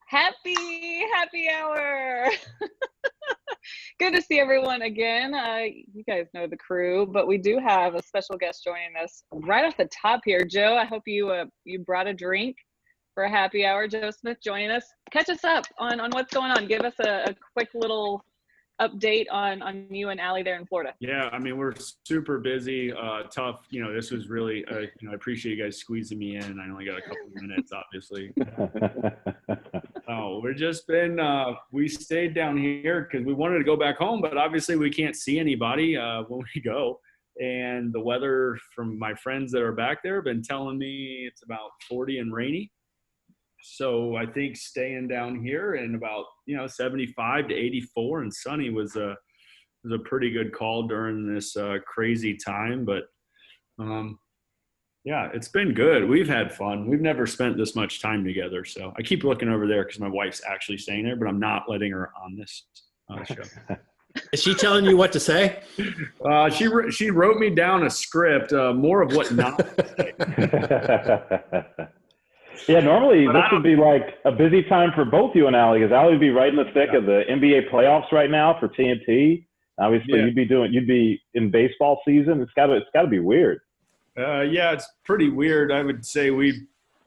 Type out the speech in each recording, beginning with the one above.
Happy hour. Good to see everyone again. You guys know the crew, but we do have a special guest joining us right off the top here. Joe, I hope you brought a drink for a happy hour. Joe Smith joining us. Catch us up on what's going on. Give us a quick little update on you and Allie there in Florida. Yeah, I mean, we're super busy, tough. This was really, I appreciate you guys squeezing me in. I only got a couple of minutes, obviously. We're just been, we stayed down here because we wanted to go back home, but obviously we can't see anybody when we go. And the weather from my friends that are back there have been telling me it's about 40 and rainy. So I think staying down here in about 75 to 84 and sunny was a pretty good call during this crazy time. But yeah, it's been good. We've had fun. We've never spent this much time together. So I keep looking over there because my wife's actually staying there, but I'm not letting her on this show. Is she telling you what to say? She wrote me down a script, more of what not to say. Yeah, normally this would be like a busy time for both you and Allie, because Allie would be right in the thick of the NBA playoffs right now for TNT. Obviously, you'd be in baseball season. It's got to be weird. Yeah, it's pretty weird. I would say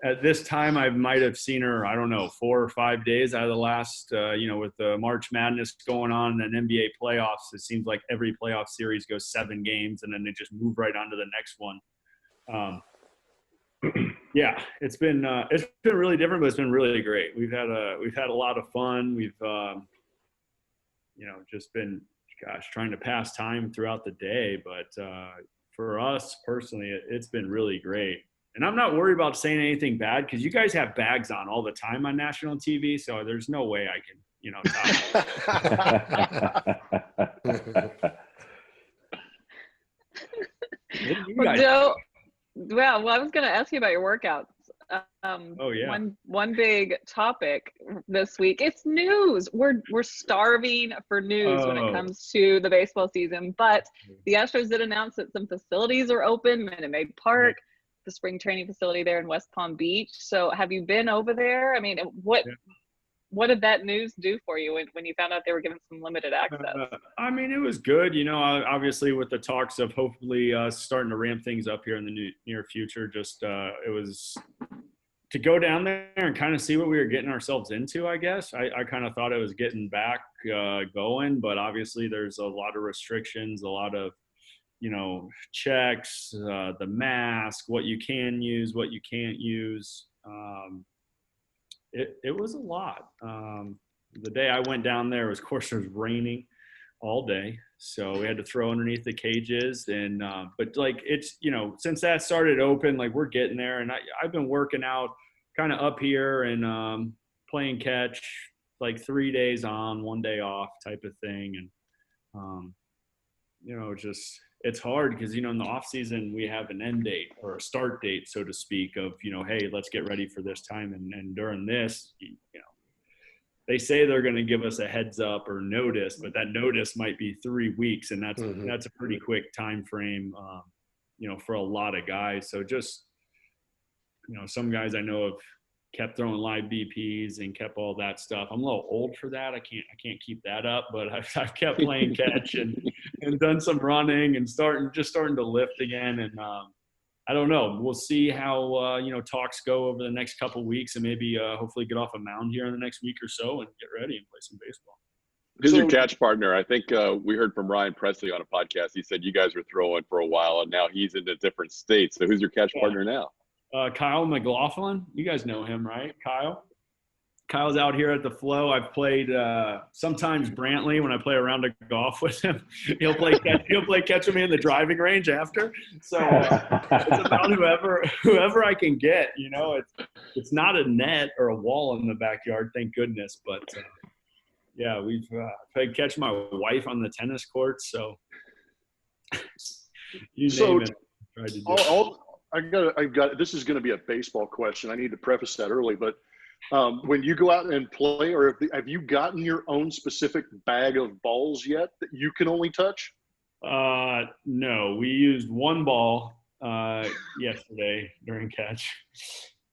at this time I might have seen her, I don't know, 4 or 5 days out of the last, with the March Madness going on and NBA playoffs. It seems like every playoff series goes 7 games and then they just move right on to the next one. Yeah, it's been really different, but it's been really great. We've had a lot of fun. We've just been trying to pass time throughout the day. But for us personally, it's been really great. And I'm not worried about saying anything bad because you guys have bags on all the time on national TV, so there's no way I can, Joe. Well, I was going to ask you about your workouts. One big topic this week. It's news. We're starving for news when it comes to the baseball season. But the Astros did announce that some facilities are open. Minute Maid Park, the spring training facility there in West Palm Beach. So, have you been over there? I mean, what did that news do for you when you found out they were giving some limited access? I mean, it was good. Obviously with the talks of hopefully starting to ramp things up here in the near future, just it was to go down there and kind of see what we were getting ourselves into, I guess. I kind of thought it was getting back going, but obviously there's a lot of restrictions, a lot of, checks, the mask, what you can use, what you can't use. It was a lot. The day I went down there, of course, it was raining all day, so we had to throw underneath the cages. And but it's since that started open, we're getting there. And I've been working out kind of up here and playing catch 3 days on, 1 day off type of thing. And it's hard because in the off season we have an end date or a start date, so to speak, of hey, let's get ready for this time. And during this, they say they're going to give us a heads up or notice, but that notice might be 3 weeks, and that's a pretty quick time frame, for a lot of guys. So just some guys I know have kept throwing live BPs and kept all that stuff. I'm a little old for that. I can't keep that up, but I've kept playing catch and done some running and starting to lift again. And I don't know. We'll see how talks go over the next couple of weeks, and maybe hopefully get off a mound here in the next week or so and get ready and play some baseball. Who's your catch partner? I think we heard from Ryan Presley on a podcast. He said you guys were throwing for a while, and now he's in a different state. So who's your catch partner now? Kyle Mclaughlin. You guys know him, right? Kyle's out here at the Flow. I've played sometimes Brantley when I play a round of golf with him. He'll play catch with me in the driving range after. So it's about whoever I can get. It's not a net or a wall in the backyard, thank goodness. But yeah, we've played catch my wife on the tennis courts. So you name it. Tried to do I've got. This is going to be a baseball question. I need to preface that early, but when you go out and play, or have you gotten your own specific bag of balls yet that you can only touch? No, we used one ball yesterday during catch,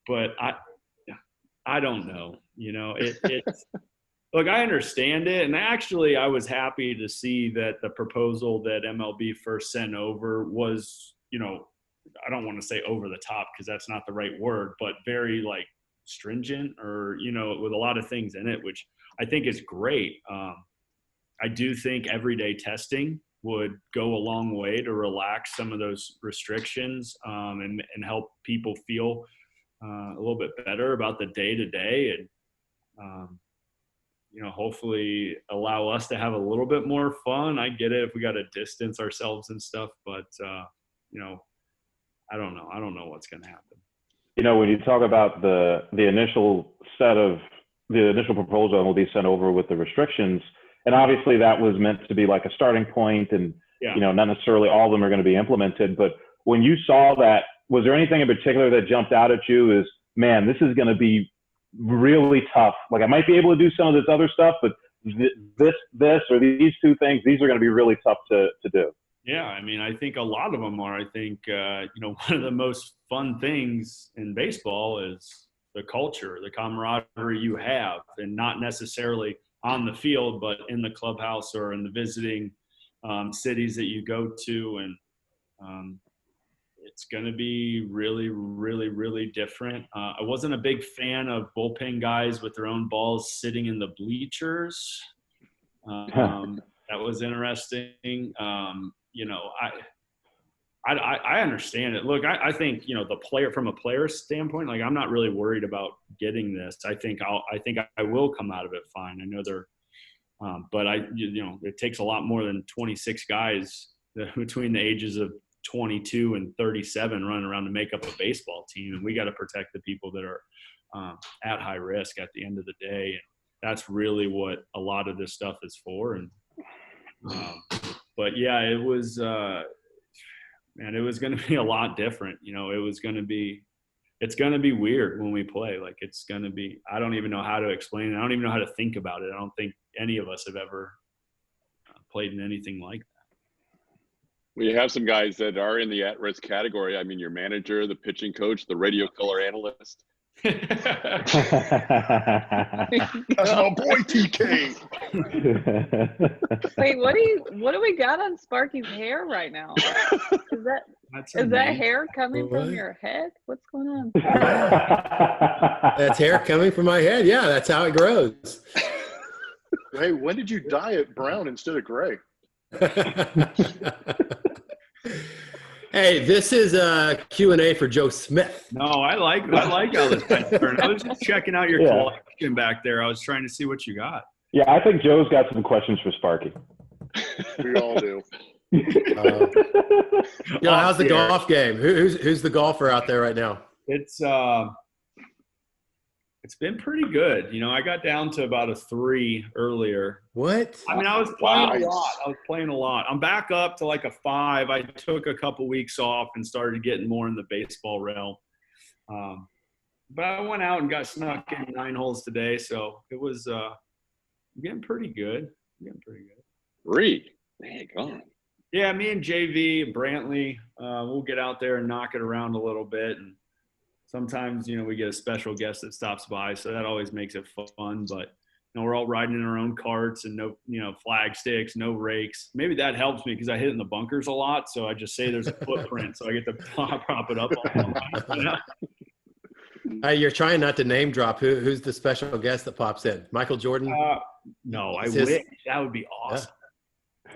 but I don't know. It's look, I understand it. And actually, I was happy to see that the proposal that MLB first sent over was, I don't want to say over the top because that's not the right word, but very like stringent or, with a lot of things in it, which I think is great. I do think everyday testing would go a long way to relax some of those restrictions and help people feel a little bit better about the day-to-day and, hopefully allow us to have a little bit more fun. I get it if we got to distance ourselves and stuff, but, I don't know. I don't know what's going to happen. When you talk about the initial proposal MLB sent over with the restrictions, and obviously that was meant to be like a starting point and, not necessarily all of them are going to be implemented. But when you saw that, was there anything in particular that jumped out at you as, man, this is going to be really tough? Like I might be able to do some of this other stuff, but this or these two things, these are going to be really tough to do. Yeah, I mean, I think a lot of them are. I think, one of the most fun things in baseball is the culture, the camaraderie you have, and not necessarily on the field, but in the clubhouse or in the visiting cities that you go to. And it's going to be really, really, really different. I wasn't a big fan of bullpen guys with their own balls sitting in the bleachers. That was interesting. I understand it. Look, I think, from a player standpoint, like I'm not really worried about getting this. I think I will come out of it fine. I know but it takes a lot more than 26 guys between the ages of 22 and 37 running around to make up a baseball team. And we got to protect the people that are at high risk at the end of the day. And that's really what a lot of this stuff is for. And, but yeah, it was, it was going to be a lot different. It's going to be weird when we play. Like it's going to be, I don't even know how to explain it. I don't even know how to think about it. I don't think any of us have ever played in anything like that. We have some guys that are in the at-risk category. I mean, your manager, the pitching coach, the radio color analyst. That's my boy TK. Wait, what do we got on Sparky's hair right now? Is that hair coming from your head? What's going on? That's hair coming from my head. Yeah, that's how it grows. Hey, when did you dye it brown instead of gray? Hey, this is a Q&A for Joe Smith. No, I like all this. I was just checking out your collection back there. I was trying to see what you got. Yeah, I think Joe's got some questions for Sparky. We all do. How's the golf game? Who's the golfer out there right now? It's been pretty good. I got down to about a 3 earlier. What? I mean, I was playing a lot. I'm back up to like a 5. I took a couple weeks off and started getting more in the baseball realm. But I went out and got snuck in 9 holes today, so it was getting pretty good. 3? Dang on. Yeah, me and JV and Brantley, we'll get out there and knock it around a little bit. And sometimes, we get a special guest that stops by, so that always makes it fun. But, we're all riding in our own carts and no, flag sticks, no rakes. Maybe that helps me because I hit in the bunkers a lot, so I just say there's a footprint, so I get to prop it up all the time. You're trying not to name drop. Who's the special guest that pops in? Michael Jordan? No, I wish. That would be awesome.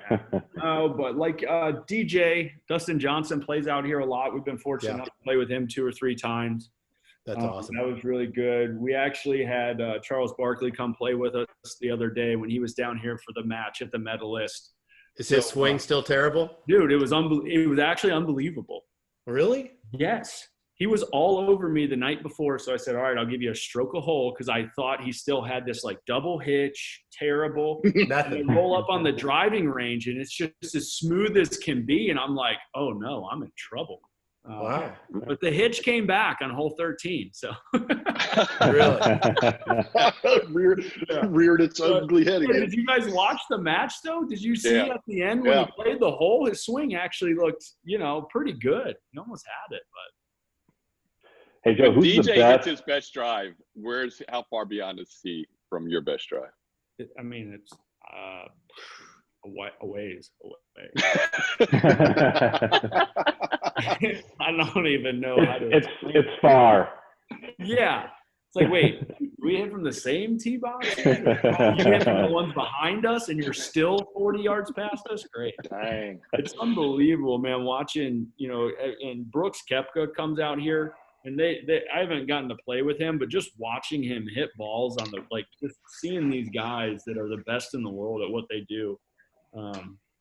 Yeah. No, but like DJ Dustin Johnson plays out here a lot. We've been fortunate enough to play with him 2 or 3 times. That's awesome. That was really good. We actually had Charles Barkley come play with us the other day when he was down here for the match at the Medalist. Is his swing still terrible? Dude, it was actually unbelievable. Really? Yes. He was all over me the night before, so I said, all right, I'll give you a stroke a hole because I thought he still had this, like, double hitch, terrible. And roll up on the driving range, and it's just as smooth as can be, and I'm like, oh, no, I'm in trouble. Wow. But the hitch came back on hole 13, so. Really? Reared its ugly head again. Did you guys watch the match, though? Did you see at the end when he played the hole, his swing actually looked, pretty good. He almost had it, but. Hey, Joe, When who's DJ the hits best? his best drive, how far beyond is he from your best drive? I mean, it's a ways away. I don't even know how to. It's far. Yeah. It's like, wait, we hit from the same tee box? You hit from the ones behind us and you're still 40 yards past us? Great. Dang. It's unbelievable, man, watching, and Brooks Koepka comes out here, and I haven't gotten to play with him, but just watching him hit balls on just seeing these guys that are the best in the world at what they do.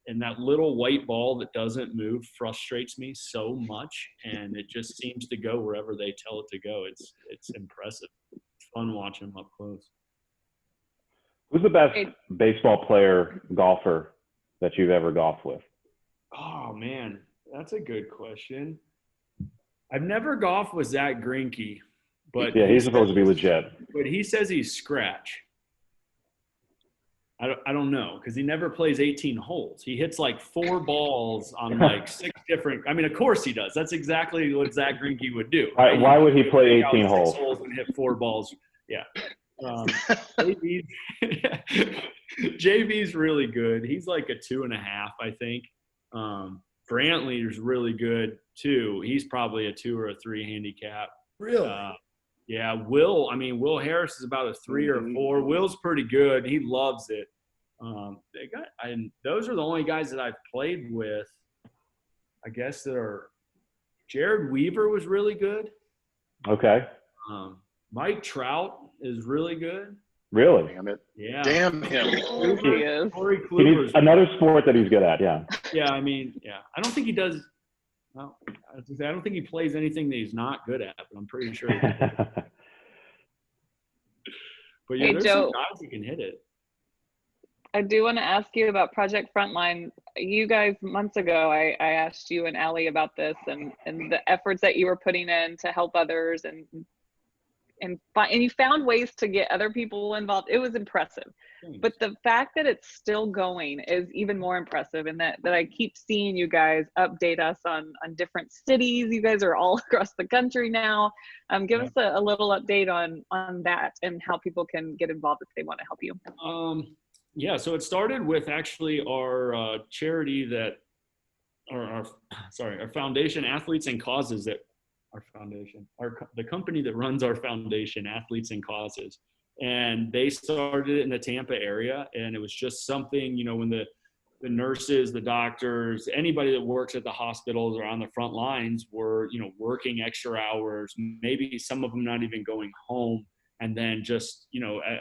And that little white ball that doesn't move frustrates me so much, and it just seems to go wherever they tell it to go. It's impressive. It's fun watching them up close. Who's the best baseball player, golfer that you've ever golfed with? Oh, man, that's a good question. I've never golfed with Zach Greinke, but yeah, he's supposed to be legit. But he says he's scratch. I don't know, because he never plays 18 holes. He hits like 4 balls on like 6 different – I mean, of course he does. That's exactly what Zach Greinke would do. Right? Why would he play 18 holes? And hit 4 balls. Yeah. JV's really good. He's like a 2.5, I think. Brantley is really good too. He's probably a 2 or a 3 handicap. Really? Yeah, Will Harris is about a 3 or 4. Will's pretty good. He loves it. And those are the only guys that I've played with, I guess, that are – Jared Weaver was really good. Okay. Mike Trout is really good. Really? Damn it. Yeah. Damn him. He is. Corey He needs Kluber's another sport that he's good at, yeah. Yeah, I mean, yeah. I don't think he does – well, I don't think he plays anything that he's not good at, but I'm pretty sure. But yeah, Hey, there's Joe, some guys who can hit it. I do want to ask you about Project Frontline. You guys, months ago, I asked you and Allie about this and the efforts that you were putting in to help others and you found ways to get other people involved. It was impressive. Thanks. But the fact that it's still going is even more impressive, and that I keep seeing you guys update us on different cities. You guys are all across the country now. Give us a little update on that and how people can get involved if they want to help you. Yeah, so it started with actually our charity that, our foundation, Athletes and Causes, that our foundation, the company that runs our foundation, Athletes and Causes. And they started it in the Tampa area. And it was just something, when the nurses, the doctors, anybody that works at the hospitals or on the front lines were, working extra hours, maybe some of them not even going home. And then just,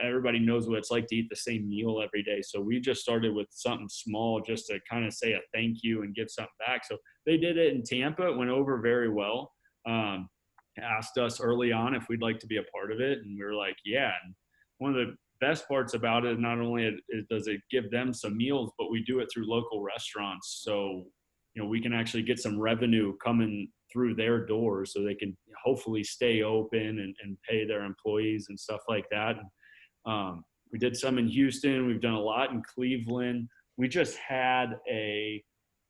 everybody knows what it's like to eat the same meal every day. So we just started with something small just to kind of say a thank you and give something back. So they did it in Tampa. It went over very well. Asked us early on if we'd like to be a part of it. And we were like, yeah. And one of the best parts about it, not only does it give them some meals, but we do it through local restaurants. So, we can actually get some revenue coming through their doors so they can hopefully stay open and pay their employees and stuff like that. And, we did some in Houston. We've done a lot in Cleveland. We just had a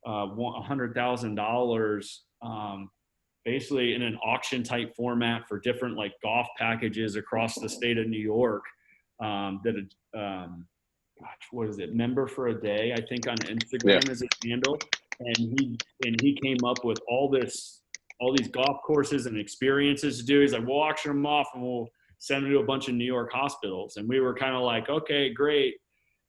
$100,000 basically in an auction type format for different like golf packages across the state of New York. What is it? Member for a Day, I think, on Instagram is his handle. And he came up with all these golf courses and experiences to do. He's like, we'll auction them off and we'll send them to a bunch of New York hospitals. And we were kind of like, okay, great.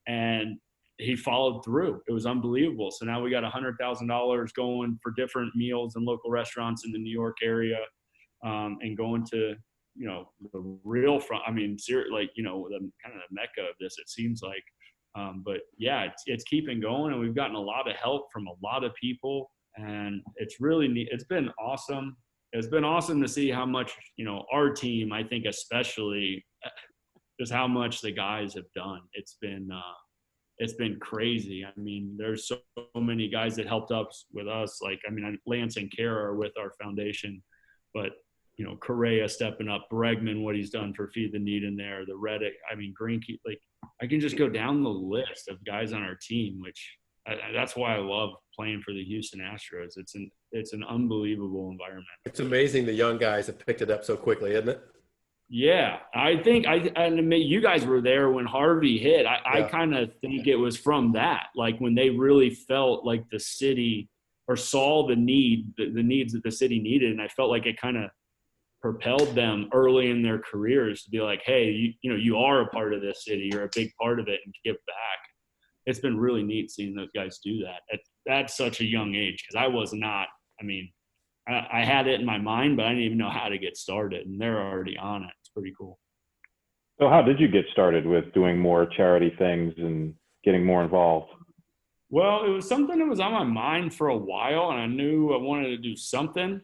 And he followed through. It was unbelievable. So now we got $100,000 going for different meals and local restaurants in the New York area, and going to, the real front. I mean, like, the kind of the mecca of this, it seems like. But yeah, it's keeping going, and we've gotten a lot of help from a lot of people, and it's really neat. It's been awesome. It's been awesome to see how much, our team, I think especially, just how much the guys have done. It's been crazy. I mean, there's so many guys that helped us with us. Like, I mean, Lance and Kara are with our foundation, but, Correa stepping up, Bregman, what he's done for Feed the Need in there, the Reddick, I mean, Greinke, like, I can just go down the list of guys on our team, which that's why I love playing for the Houston Astros. It's an unbelievable environment. It's amazing the young guys have picked it up so quickly, isn't it? Yeah, I think you guys were there when Harvey hit. I kind of think it was from that, like when they really felt like the city or saw the needs that the city needed, and I felt like it kind of propelled them early in their careers to be like, hey, you are a part of this city, you're a big part of it, and give back. It's been really neat seeing those guys do that at such a young age, because I was not. I mean, I had it in my mind, but I didn't even know how to get started, and they're already on it. It's pretty cool. So how did you get started with doing more charity things and getting more involved? Well, it was something that was on my mind for a while, and I knew I wanted to do something.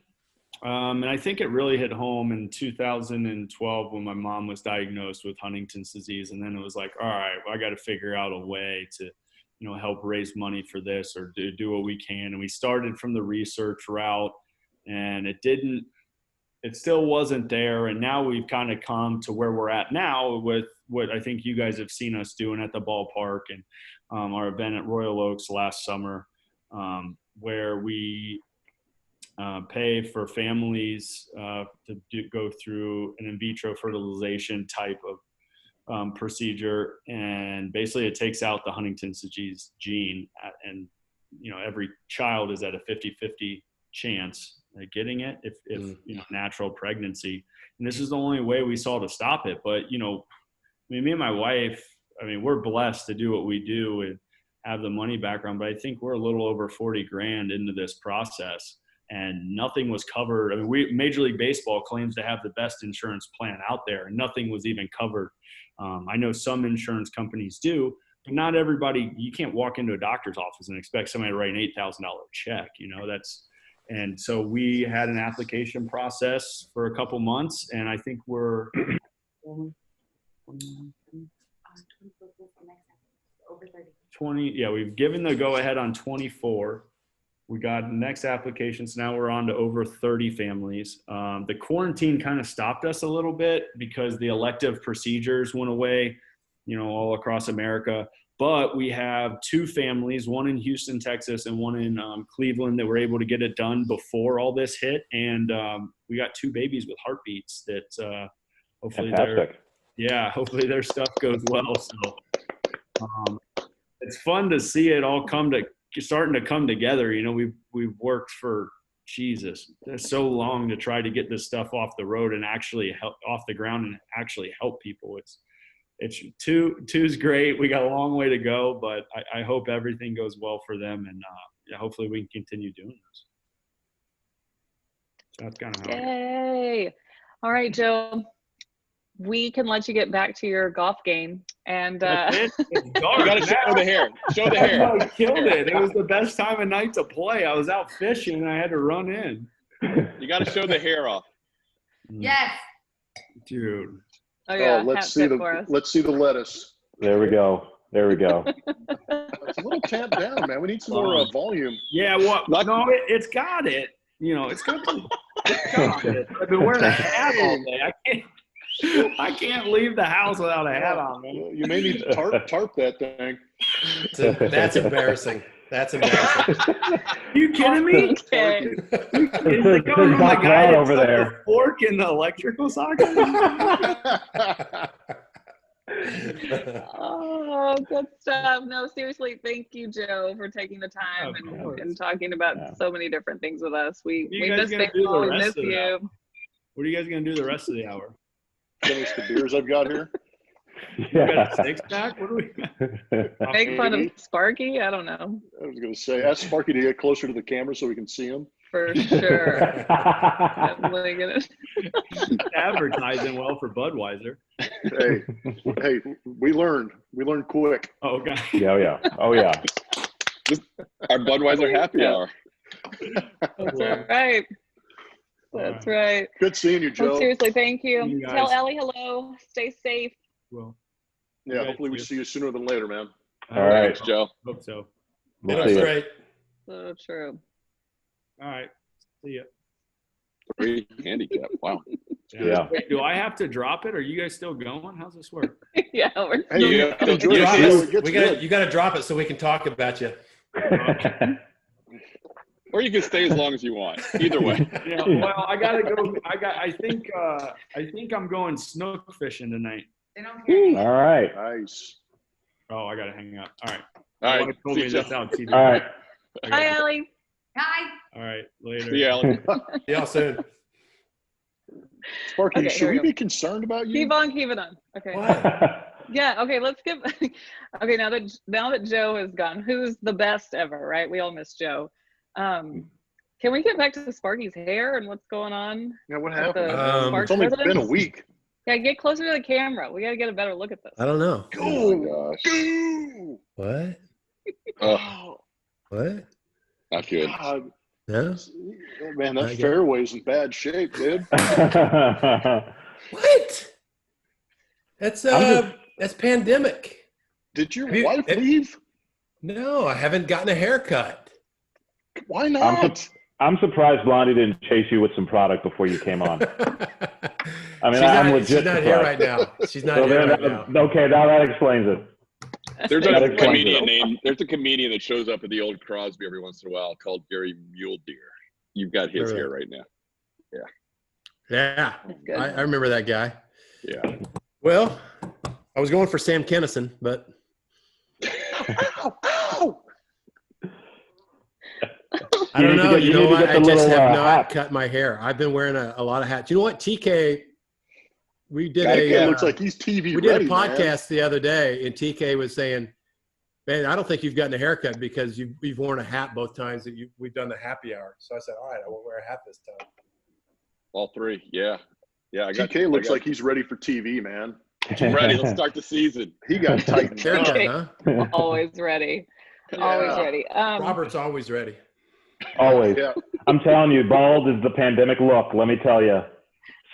And I think it really hit home in 2012 when my mom was diagnosed with Huntington's disease. And then it was like, all right, well, I got to figure out a way to, help raise money for this or do what we can. And we started from the research route, and it still wasn't there. And now we've kind of come to where we're at now with what I think you guys have seen us doing at the ballpark and our event at Royal Oaks last summer, where we pay for families to go through an in vitro fertilization type of procedure. And basically it takes out the Huntington's disease gene, and every child is at a 50-50 chance at getting it if natural pregnancy. And this is the only way we saw to stop it. But me and my wife, we're blessed to do what we do and have the money background, but I think we're a little over 40 grand into this process, and nothing was covered. Major League Baseball claims to have the best insurance plan out there, and nothing was even covered. I know some insurance companies do, but not everybody. You can't walk into a doctor's office and expect somebody to write an $8,000 check. And so we had an application process for a couple months, and I think we're over 30. 20. Yeah, we've given the go ahead on 24. We got the next application, so now we're on to over 30 families. The quarantine kind of stopped us a little bit because the elective procedures went away, all across America. But we have 2 families, one in Houston, Texas, and one in Cleveland, that were able to get it done before all this hit. And we got 2 babies with heartbeats that hopefully hopefully their stuff goes well. So it's fun to see it all starting to come together. We've worked for so long to try to get this stuff off the road and actually off the ground and actually help people. It's two's great. We got a long way to go, but I hope everything goes well for them, and hopefully we can continue doing this. So that's kind of how. Yay! All right, Joe. We can let you get back to your golf game, and You got to show the hair. Show the hair. I killed it. It was the best time of night to play. I was out fishing and I had to run in. You got to show the hair off. Yes. Dude. Oh yeah, let's see the lettuce. There we go. It's a little tamped down, man. We need some more volume. Yeah, it's got it. It's got it. I've been wearing a hat all day. I can't leave the house without a hat on, man. You may need to tarp that thing. That's embarrassing. That's embarrassing. Are you kidding me? Okay. It's going from the guy over there. The fork in the electrical socket. Oh, good stuff. No, seriously, thank you, Joe, for taking the time and talking about so many different things with us. We miss baseball. We miss you. What are you guys going to do the rest of the hour? Finish the beers I've got here. Yeah. We got a 6-pack? What do we make fun of Sparky? I don't know. I was going to say, ask Sparky to get closer to the camera so we can see him. For sure. Definitely gonna advertising well for Budweiser. Hey, we learned quick. Oh, God. Oh yeah. Our Budweiser happy hour. That's right. That's right. Good seeing you, Joe. Well, seriously, thank you. Tell Ellie hello. Stay safe. Well, yeah, hopefully we see you sooner than later, man. All right, thanks, Joe. Hope so. That's great. So true. All right. See ya. 3 handicap. Wow. Yeah. Wait, do I have to drop it? Or are you guys still going? How's this work? Yeah, we're Hey, You got to drop it so we can talk about you. Or you can stay as long as you want. Either way. Yeah, well, I gotta go. I think I'm going snook fishing tonight. They don't hear you. All right. Nice. Oh, I gotta hang up. All right. All My right. wife told me that's out TV. All right. Hi, Allie. Hi. All right. Later. See you, Alan. See y'all soon. Sparky, Okay, should here we we go. be concerned about you? Keep on. Okay. What? Yeah. Okay. Let's give. Okay. Now that Joe is gone, who's the best ever? Right. We all miss Joe. Can we get back to Sparky's hair and what's going on? Yeah, what at the happened? Sparks It's only residence? been a week. Yeah, get closer to the camera. We got to get a better look at this. I don't know. Oh my gosh. What? Oh, What? not good. God, No? man, Not that good. fairway's in bad shape, dude. What? That's that's pandemic. Did your Have you- wife leave? No, I haven't gotten a haircut. Why not? I'm surprised Blondie didn't chase you with some product before you came on. I mean, she's I'm not, legit she's not here surprised. right now. She's not So here then, right now. okay, now that explains it. There's That a explains comedian it. named. There's a comedian that shows up at the old Crosby every once in a while called Gary Muledeer. You've got his hair right now. Yeah, That's good. I remember that guy. Yeah. Well, I was going for Sam Kennison, but Ow, ow. I don't know. You know need to what? get I the just little, have not hat. cut my hair. I've been wearing a lot of hats. You know what? TK, we did TK a looks like he's TV we did ready, a man. podcast the other day, and TK was saying, "Man, I don't think you've gotten a haircut because you've worn a hat both times that we've done the happy hour." So I said, "All right, I won't wear a hat this time." All three. Yeah. Yeah. I got TK looks like he's ready for TV, man. ready. Let's start the season. He got tightened up. Haircut, Okay. huh? Always ready. Always Yeah. ready. Robert's always ready. Always. Yeah. I'm telling you, bald is the pandemic look. Let me tell you,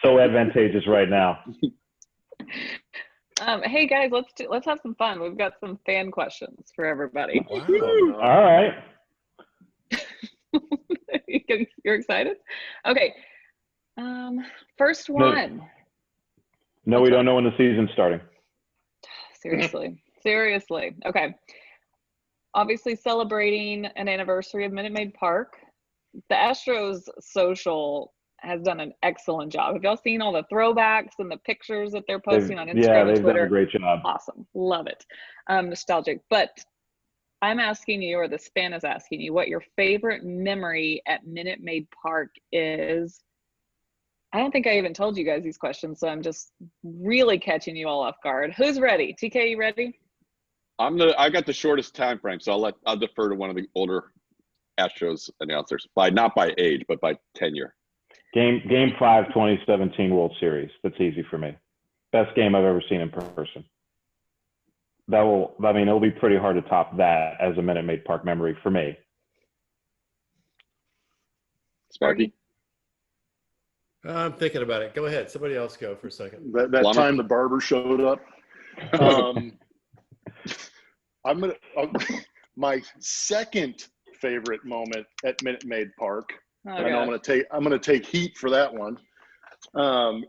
so advantageous right now. Hey guys, let's have some fun. We've got some fan questions for everybody. Wow. All right. You're excited? Okay. First one. No, we don't know when the season's starting. Seriously. Okay. Obviously celebrating an anniversary of Minute Maid Park. The Astros social has done an excellent job. Have y'all seen all the throwbacks and the pictures that they're posting on Instagram Yeah, and they've Twitter? done a great job. Awesome. Love it. Nostalgic. But I'm asking you, or the span is asking you, what your favorite memory at Minute Maid Park is. I don't think I even told you guys these questions, so I'm just really catching you all off guard. Who's ready? TK, you ready? I got the shortest time frame, so I'll defer to one of the older Astros announcers not by age, but by tenure. Game 5, 2017 World Series. That's easy for me. Best game I've ever seen in person. It'll be pretty hard to top that as a Minute Maid Park memory for me. Sparky? I'm thinking about it. Go ahead. Somebody else go for a second. That Plumber. time the barber showed up. My second favorite moment at Minute Maid Park. Oh, I know I'm gonna take heat for that one.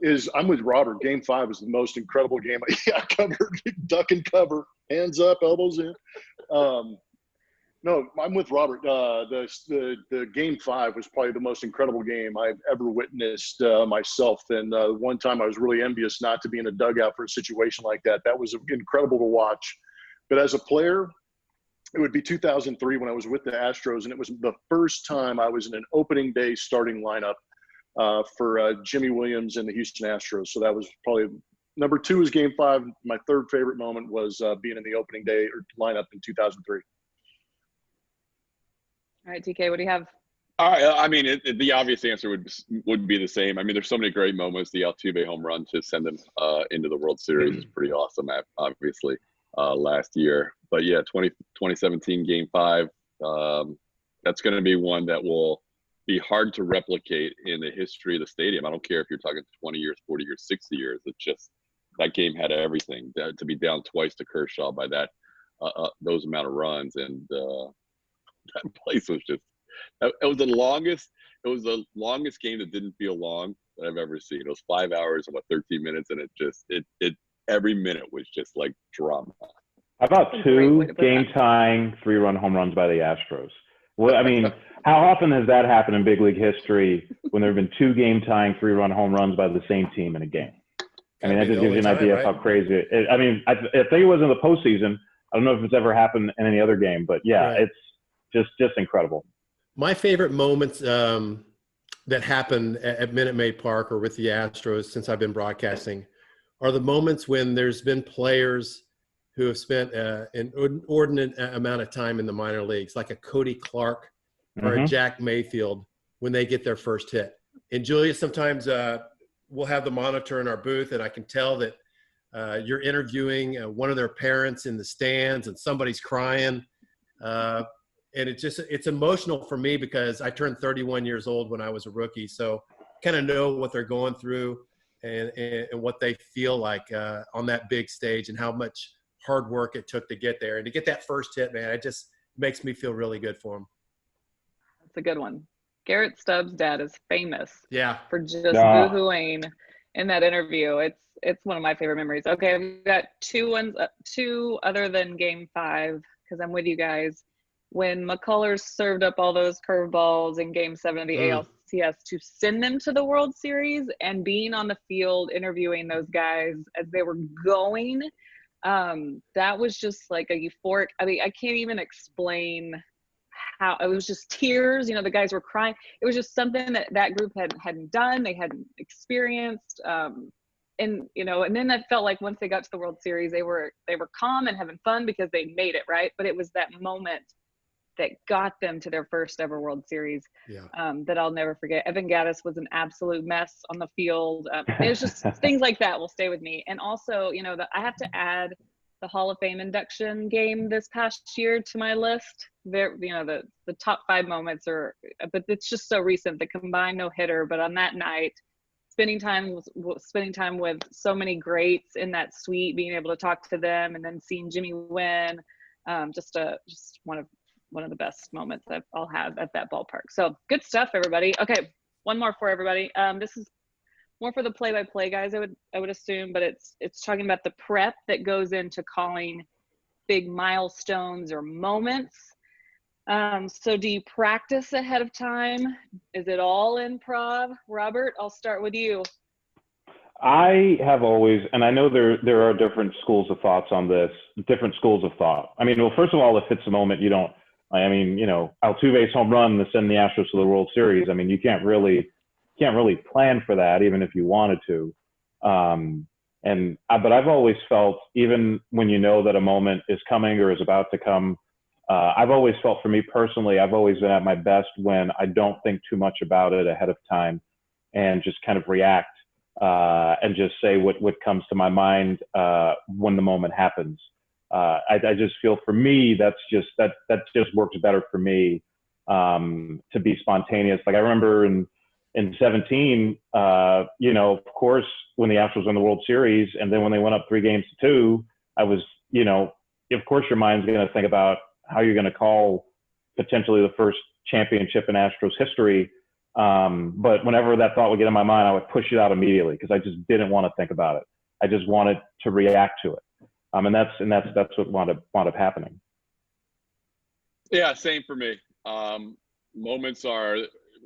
Is I'm with Robert. Game 5 was the most incredible game I covered. Duck and cover, hands up, elbows in. No, I'm with Robert. The Game 5 was probably the most incredible game I've ever witnessed myself. And one time I was really envious not to be in a dugout for a situation like that. That was incredible to watch. But as a player, it would be 2003 when I was with the Astros, and it was the first time I was in an opening day starting lineup for Jimmy Williams and the Houston Astros. So that was probably number 2 is Game 5. My third favorite moment was being in the opening day or lineup in 2003. All right, TK, what do you have? All right. I mean, the obvious answer would be the same. I mean, there's so many great moments. The Altuve home run to send them into the World Series is pretty awesome, obviously, last year. But yeah, 2017 Game 5, that's going to be one that will be hard to replicate in the history of the stadium. I don't care if you're talking 20 years, 40 years, 60 years. It's just that game had everything. To be down twice to Kershaw by those amount of runs, and that place was just. It was the longest game that didn't feel long that I've ever seen. It was 5 hours and 13 minutes, and it every minute was just like drama. How about That's a great way two to put that. game-tying three-run home runs by the Astros? Well, I mean, how often has that happened in big league history when there have been two game-tying three-run home runs by the same team in a game? I mean, that just gives you an idea of how crazy it is. I mean, I think it was in the postseason. I don't know if it's ever happened in any other game, but yeah, Right. it's just incredible. My favorite moments that happen at Minute Maid Park or with the Astros since I've been broadcasting are the moments when there's been players who have spent an inordinate amount of time in the minor leagues, like a Cody Clark or a Jack Mayfield, when they get their first hit. And Julia, sometimes we'll have the monitor in our booth, and I can tell that you're interviewing one of their parents in the stands, and somebody's crying. And it's emotional for me because I turned 31 years old when I was a rookie, so kind of know what they're going through and what they feel like on that big stage and how much hard work it took to get there. And to get that first hit, man, it just makes me feel really good for them. That's a good one. Garrett Stubbs' dad is famous for just boo-hooing in that interview. It's one of my favorite memories. Okay, we've got two other than Game 5, because I'm with you guys. When McCullers served up all those curveballs in Game 7 of the ALCS to send them to the World Series, and being on the field interviewing those guys as they were going, that was just like a euphoric. I mean, I can't even explain how it was. Just tears. The guys were crying. It was just something that group hadn't done. They hadn't experienced. And then I felt like once they got to the World Series, they were calm and having fun because they made it, right? But it was that moment that got them to their first ever World Series that I'll never forget. Evan Gattis was an absolute mess on the field. It was just things like that will stay with me. And also, I have to add the Hall of Fame induction game this past year to my list. There, the top 5 moments but it's just so recent. The combined no-hitter, but on that night, spending time with so many greats in that suite, being able to talk to them, and then seeing Jimmy win, just one of the best moments I'll have at that ballpark. So good stuff, everybody. Okay, one more for everybody. This is more for the play-by-play guys, I would assume, but it's talking about the prep that goes into calling big milestones or moments. So do you practice ahead of time? Is it all improv? Robert, I'll start with you. I have always, and I know there are different schools of thoughts on this, different schools of thought. I mean, well, first of all, if it's a moment you don't, Altuve's home run to send the Astros to the World Series. I mean, you can't really plan for that, even if you wanted to. But I've always felt, even when you know that a moment is coming or is about to come, I've always felt, for me personally, I've always been at my best when I don't think too much about it ahead of time and just kind of react and just say what comes to my mind when the moment happens. I just feel, for me, that just works better for me, to be spontaneous. Like I remember in 17, of course, when the Astros won the World Series, and then when they went up 3-2, I was, of course your mind's going to think about how you're going to call potentially the first championship in Astros history. But whenever that thought would get in my mind, I would push it out immediately because I just didn't want to think about it. I just wanted to react to it. And that's what wound up happening. Yeah, same for me. Moments are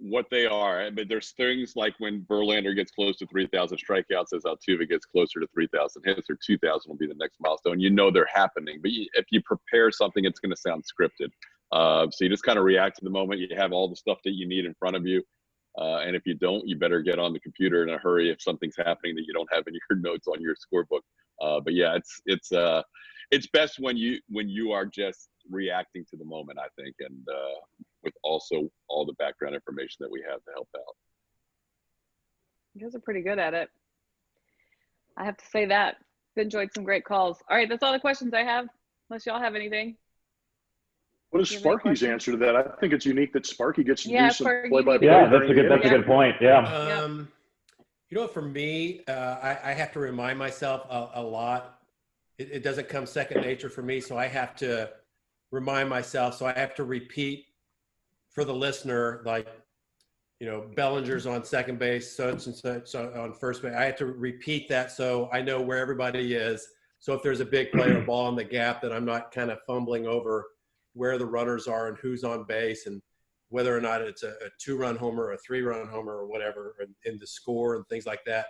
what they are, but there's things like when Verlander gets close to 3,000 strikeouts, as Altuve gets closer to 3,000 hits, or 2,000 will be the next milestone. They're happening, but if you prepare something, it's going to sound scripted. So you just kind of react to the moment. You have all the stuff that you need in front of you. And if you don't, you better get on the computer in a hurry if something's happening that you don't have in your notes on your scorebook. But yeah, it's best when you are just reacting to the moment, I think, and with also all the background information that we have to help out. You guys are pretty good at it. I have to say that. I've enjoyed some great calls. All right, that's all the questions I have, unless y'all have anything. What is Sparky's answer to that? I think it's unique that Sparky gets to do some Sparky, play-by-play. Yeah, that's a good point. Yeah. For me, I have to remind myself a lot. It doesn't come second nature for me, so I have to remind myself. So I have to repeat for the listener, like, Bellinger's on second base, such and such on first base. I have to repeat that so I know where everybody is. So if there's a big play or ball in the gap, that I'm not kind of fumbling over where the runners are and who's on base and whether or not it's a 2-run homer or a 3-run homer or whatever, and the score and things like that.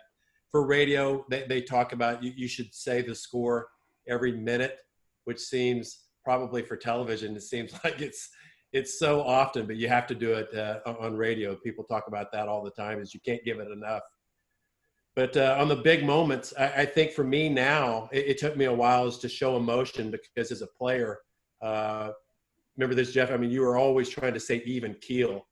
For radio, they talk about you should say the score every minute, which seems probably for television, it seems like it's so often, but you have to do it on radio. People talk about that all the time, is you can't give it enough. But on the big moments, I think for me now, it took me a while is to show emotion, because as a player, remember this, Jeff, I mean, you were always trying to say even keel.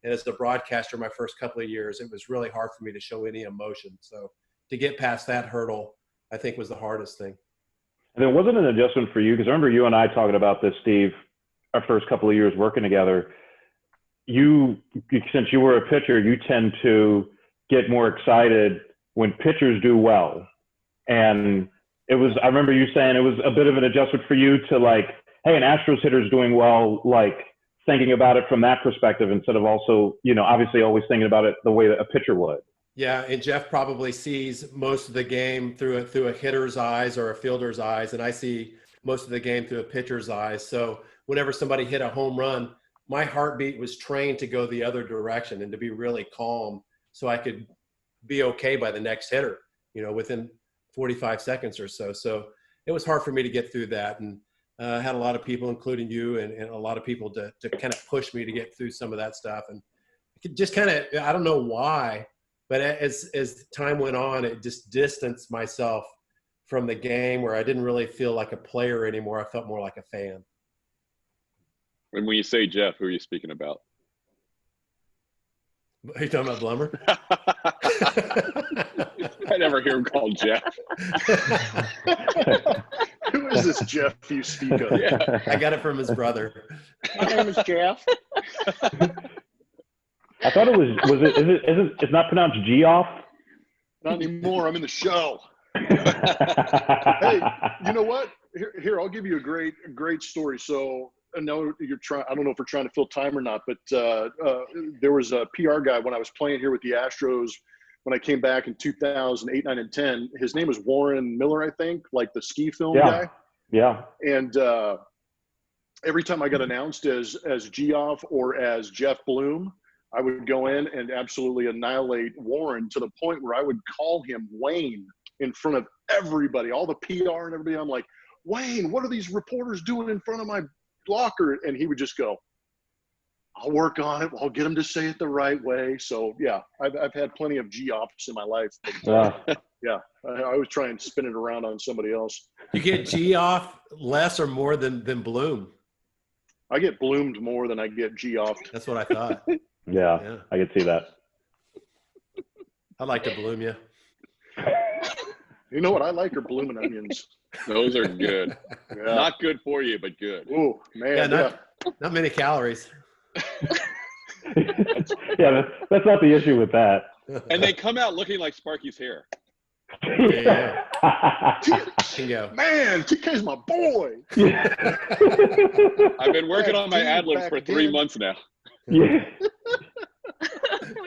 And as a broadcaster, my first couple of years, it was really hard for me to show any emotion. So to get past that hurdle, I think was the hardest thing. And it wasn't an adjustment for you, because I remember you and I talking about this, Steve, our first couple of years working together. Since you were a pitcher, you tend to get more excited when pitchers do well. And I remember you saying it was a bit of an adjustment for you to like, hey, an Astros hitter's doing well, like thinking about it from that perspective instead of also, obviously always thinking about it the way that a pitcher would. Yeah, and Jeff probably sees most of the game through a hitter's eyes or a fielder's eyes, and I see most of the game through a pitcher's eyes. So whenever somebody hit a home run, my heartbeat was trained to go the other direction and to be really calm so I could be okay by the next hitter, within 45 seconds or so. So it was hard for me to get through that, and had a lot of people, including you and a lot of people to kind of push me to get through some of that stuff. And just kind of, I don't know why, but as time went on, it just distanced myself from the game, where I didn't really feel like a player anymore. I felt more like a fan. And when you say Jeff, who are you speaking about? Are you talking about Blummer? I never hear him called Jeff. Who is this Jeff you speak of? Yeah. I got it from his brother. My name is Jeff. I thought it was it's not pronounced Geoff? Not anymore. I'm in the show. Hey, you know what? Here, I'll give you a great story. So I know I don't know if we're trying to fill time or not, but there was a PR guy when I was playing here with the Astros when I came back in 2008, 9, and 10. His name was Warren Miller, I think, like the ski film guy. Yeah. And every time I got announced as Geoff or as Jeff Bloom, I would go in and absolutely annihilate Warren to the point where I would call him Wayne in front of everybody, all the PR and everybody. I'm like, Wayne, what are these reporters doing in front of my blocker? And he would just go, I'll work on it. I'll get him to say it the right way. So yeah, I've had plenty of Geoffs in my life. But, yeah, I always try and spin it around on somebody else. You get Geoff less or more than Bloom? I get bloomed more than I get Geoff. That's what I thought. Yeah, I could see that. I'd like to bloom you. You know what I like are blooming onions. Those are good. Yeah. Not good for you, but good. Oh man, not many calories. Yeah, that's not the issue with that. And they come out looking like Sparky's hair. Yeah. Bingo. Man, TK's my boy. I've been working on my ad-libs for 3 months now. Yeah. Oh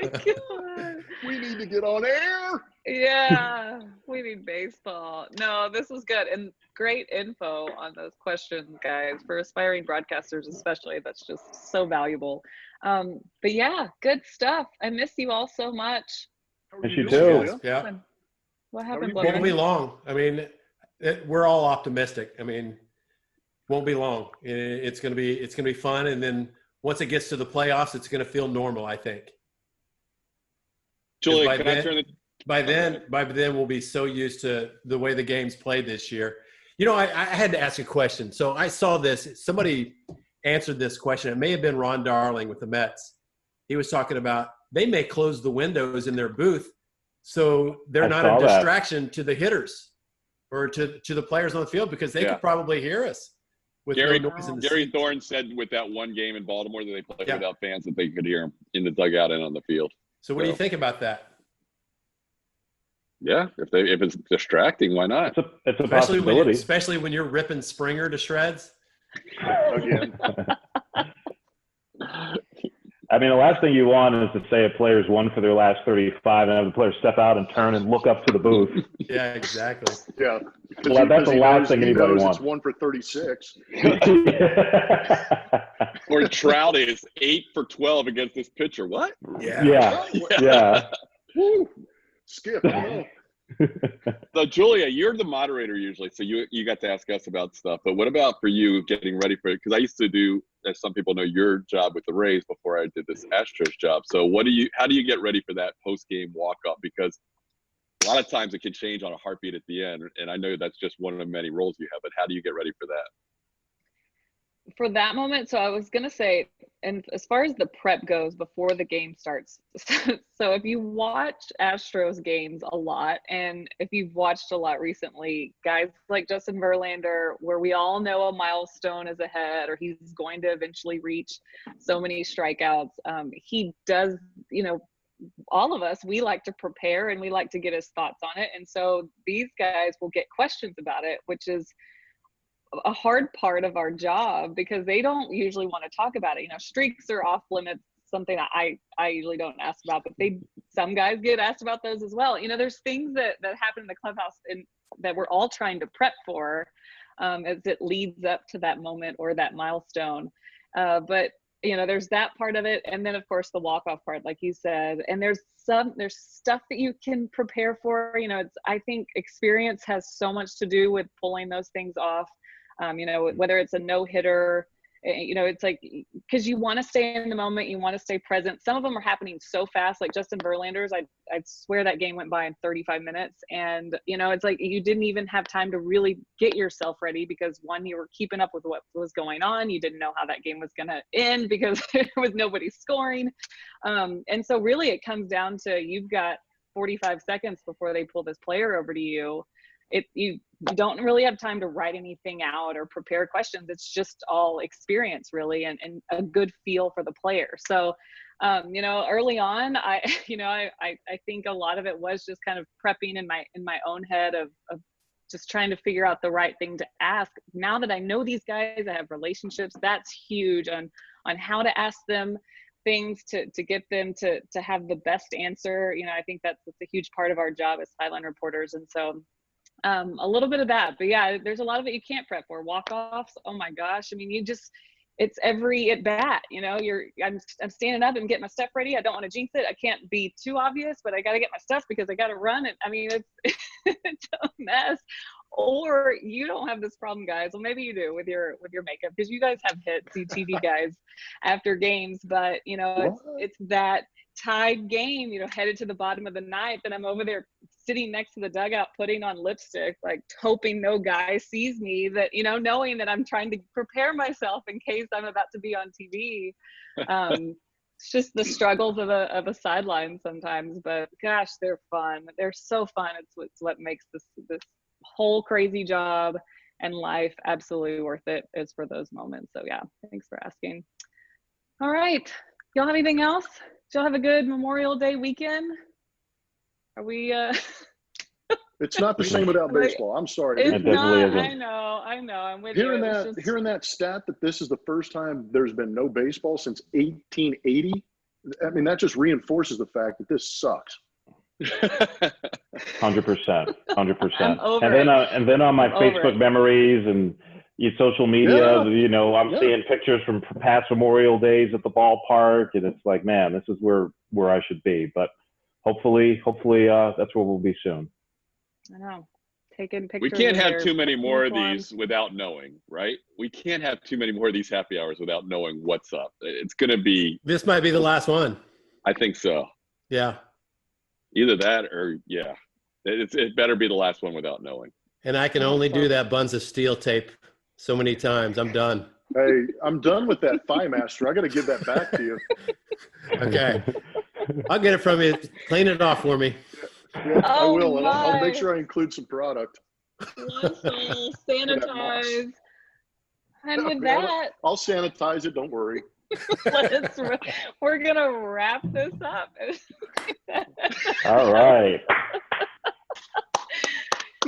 my God. We need to get on air. Yeah, we need baseball. No, this was good and great info on those questions, guys, for aspiring broadcasters especially. That's just so valuable. But yeah, good stuff. I miss you all so much. Miss you too. Yeah. What happened? It won't be long. I mean, we're all optimistic. I mean, won't be long. It's gonna be fun, and then once it gets to the playoffs, it's gonna feel normal, I think. Julie, by then we'll be so used to the way the game's played this year. I had to ask a question. So I saw this. Somebody answered this question. It may have been Ron Darling with the Mets. He was talking about they may close the windows in their booth so they're not a distraction to the hitters or to the players on the field, because they could probably hear us. With Gary no noise in the Gary seats. Thorne said with that one game in Baltimore that they played without fans that they could hear him in the dugout and on the field. So what do you think about that? Yeah, if it's distracting, why not? It's a possibility. Especially when you're ripping Springer to shreds. Again. I mean, the last thing you want is to say a player's won for their last 35 and have the player step out and turn and look up to the booth. Yeah, exactly. Yeah. Well, that's the last thing anybody wants. It's 1 for 36. Or Trout is 8 for 12 against this pitcher. What? Yeah. Woo. Skip. I don't know. So Julia, you're the moderator usually, so you got to ask us about stuff. But what about for you getting ready for it? Because I used to do, as some people know, your job with the Rays before I did this Astros job. So how do you get ready for that post-game walk-up? Because a lot of times it can change on a heartbeat at the end, and I know that's just one of the many roles you have. But how do you get ready for that? For that moment, so I was going to say, and as far as the prep goes before the game starts, so if you watch Astros games a lot, and if you've watched a lot recently, guys like Justin Verlander, where we all know a milestone is ahead, or he's going to eventually reach so many strikeouts, he does, all of us, we like to prepare and we like to get his thoughts on it. And so these guys will get questions about it, which is a hard part of our job because they don't usually want to talk about it. Streaks are off limits, something I usually don't ask about, but some guys get asked about those as well. There's things that happen in the clubhouse and that we're all trying to prep for as it leads up to that moment or that milestone. But there's that part of it, and then of course the walk-off part, like you said, and there's stuff that you can prepare for. I think experience has so much to do with pulling those things off. Whether it's a no-hitter, it's like, because you want to stay in the moment, you want to stay present. Some of them are happening so fast, like Justin Verlander's. I swear that game went by in 35 minutes. And, it's like you didn't even have time to really get yourself ready because, one, you were keeping up with what was going on. You didn't know how that game was going to end because there was nobody scoring. And so really it comes down to you've got 45 seconds before they pull this player over to you. You don't really have time to write anything out or prepare questions. It's just all experience really and a good feel for the player. So, early on, I think a lot of it was just kind of prepping in my own head of just trying to figure out the right thing to ask. Now that I know these guys, I have relationships, that's huge on how to ask them things to get them to have the best answer. I think that's a huge part of our job as sideline reporters. And so, a little bit of that, but yeah, there's a lot of it you can't prep for. Walk-offs, oh my gosh, I mean, it's every at bat, I'm standing up and getting my stuff ready. I don't want to jinx it. I can't be too obvious, but I got to get my stuff because I got to run it. I mean, it's a mess. Or you don't have this problem, guys. Well, maybe you do with your makeup because you guys have hits, you TV guys, after games, but it's that tied game, headed to the bottom of the ninth, and I'm over there sitting next to the dugout putting on lipstick, like hoping no guy sees me, that knowing that I'm trying to prepare myself in case I'm about to be on TV. It's just the struggles of a sideline sometimes, but gosh, they're fun. They're so fun. It's what makes this whole crazy job and life absolutely worth it, is for those moments. So yeah, thanks for asking. All right, y'all have anything else? Did y'all have a good Memorial Day weekend? Are we It's not the same without baseball. I'm sorry. It's not. I know. I'm with hearing you. Hearing that stat that this is the first time there's been no baseball since 1880. I mean, that just reinforces the fact that this sucks. 100%. And then on my I'm Facebook memories and social media, I'm seeing pictures from past Memorial Days at the ballpark, and it's like, man, this is where I should be. But hopefully, that's where we'll be soon. I know. Taking pictures. We can't have too many more of these without knowing, right? We can't have too many more of these happy hours without knowing what's up. It's going to be. This might be the last one. I think so. Yeah. Either that or, yeah. It better be the last one without knowing. And I can only do that Buns of Steel tape so many times. I'm done. Hey, I'm done with that Thigh Master. I got to give that back to you. Okay. I'll get it from you. Clean it off for me. Yeah, I will. And I'll make sure I include some product. Sanitize. And with that, I'll sanitize it. Don't worry. We're going to wrap this up. All right.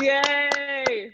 Yay.